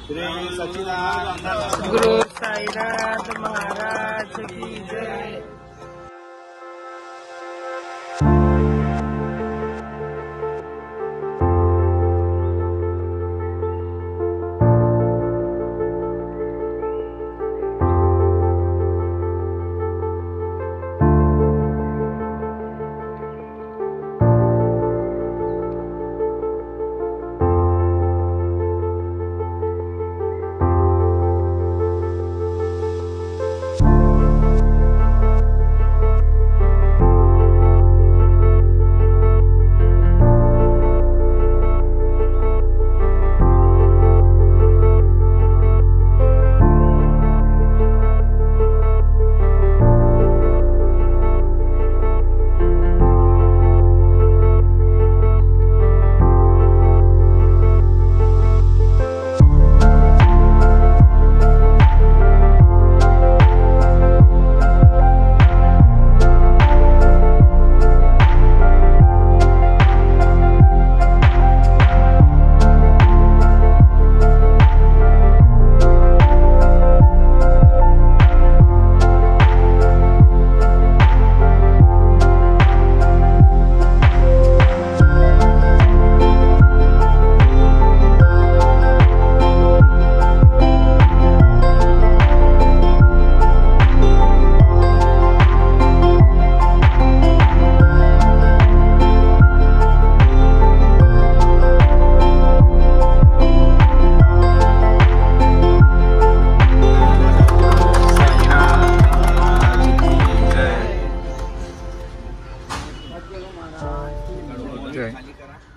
श्री सच्चिदानंद गुरु साईनाथ महाराज की जय।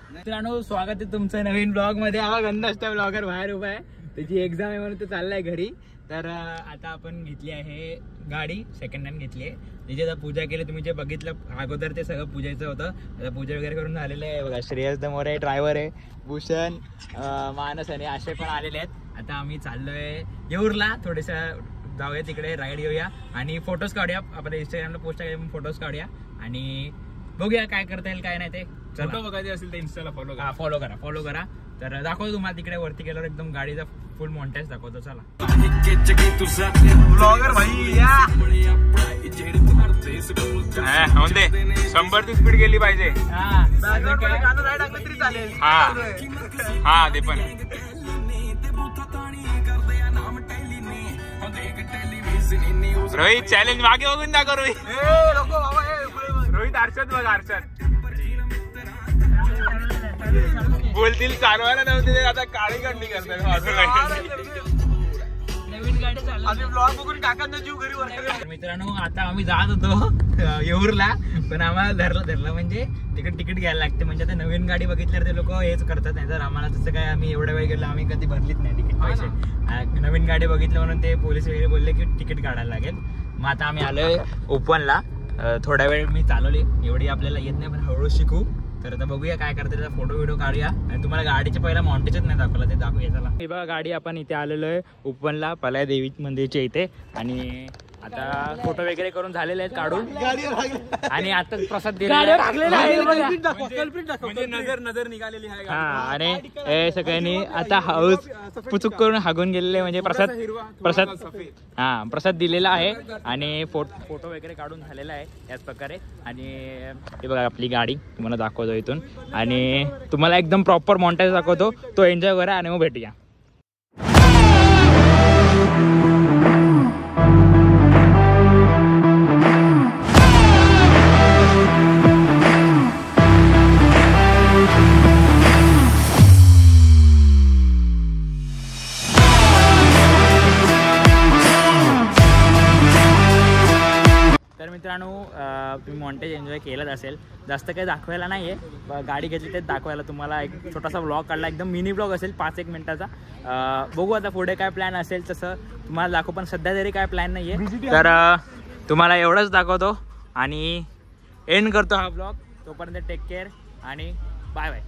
मित्रांनो, स्वागत आहे तुमचं नवीन ब्लॉग मध्ये। हा गंधाष्टा ब्लॉगर बाहेर उभा आहे, त्याची एक्झाम आहे म्हणून तो चाललाय घरी। तर आता आपण घेतली आहे गाडी, सेकंड हँड घेतली आहे। तिची आता पूजा केली, तुम्ही जे बघितलं अगोदर ते सगळं पूजायचं होतं। आता पूजा वगैरे करून झालेलं आहे बघा। श्रेयस दमोरे आहे, ड्रायव्हर आहे, भूषण, मानस आणि आशय पण आलेले आहेत। आता आम्ही चाललोय येऊरला, थोडेसं जाऊया तिकडे, राईड घेऊया आणि फोटोज काढूया। आपल्या इंस्टाग्रामला पोस्ट केले, फोटोज काढूया आणि बघूया काय करता येईल काय नाही ते। फोटो बघायचे असेल तर इंस्टाला फॉलो करा। तर दाखवतो तुम्हाला तिकडे वरती गेल्यावर एकदम गाडीचा फुल मॉन्टेज दाखवतो। चला ब्लॉगर भाई या 100 ची स्पीड गेली पाहिजे। हा ते पण रोहित चॅलेंज मागे बघून दाखव। रोहित हर्षद बघा, हर्षद बोलतील चालवायला नव्हते, आता काळी कंडी करतात। नवीन गाडी चालू ब्लॉग बघून काकांना जीव घरी वर। मित्रांनो, आता आम्ही जात होतो येऊरला, पण आम्हाला धरलं म्हणजे तिकीट घ्यायला लागते। म्हणजे आता नवीन गाडी बघितल्यावर ते लोक हेच करतात, नाही तर आम्हाला तसं काय, आम्ही एवढ्या वेळ गेलो, आम्ही कधी भरलीच नाही तिकीट पैसे। नवीन गाडी बघितलं म्हणून ते पोलीस वगैरे बोलले की तिकीट काढायला लागेल। मग आता आम्ही आलोय ओपनला। थोडा वेळ मी चालवली, एवढी आपल्याला येत नाही पण हळूहळू शिकू। तर आता बघूया काय करते, त्याचा फोटो व्हिडिओ काढूया आणि तुम्हाला गाडीच्या पहिला मॉन्टेजच नाही दाखवला, ते दाखवूया। चला हे बघा गाडी, आपण इथे आलेलो आहे ओपनला, पलाय देवी मंदिरच्या इथे। आणि आता फोटो वगैरे करून झालेले आहेत काढून, आणि आता प्रसाद दिला म्हणजे नजर निघालेली आहे। हा, आणि हे सगळ्यांनी आता हाऊस पुचूक करून हागून गेलेले, म्हणजे प्रसाद दिलेला आहे आणि फोटो वगैरे काढून झालेला आहे याच प्रकारे। आणि हे बघा आपली गाडी तुम्हाला दाखवतो इथून, आणि तुम्हाला एकदम प्रॉपर मॉन्टेज दाखवतो, तो एन्जॉय करा आणि मग भेटूया। मित्रांनो, तुम्ही मॉन्टेज एन्जॉय केलाच असेल, जास्त काही दाखवायला नाही आहे, गाडी घेतली तेच दाखवायला। तुम्हाला एक छोटासा ब्लॉग काढला, एकदम मिनी ब्लॉग असेल 5-1 मिनिटाचा। बघू आता पुढे काय प्लॅन असेल तसं तुम्हाला दाखवू, पण सध्या तरी काय प्लॅन नाही आहे। तर तुम्हाला एवढंच दाखवतो आणि एंड करतो हा ब्लॉग। तोपर्यंत टेक केअर आणि बाय बाय।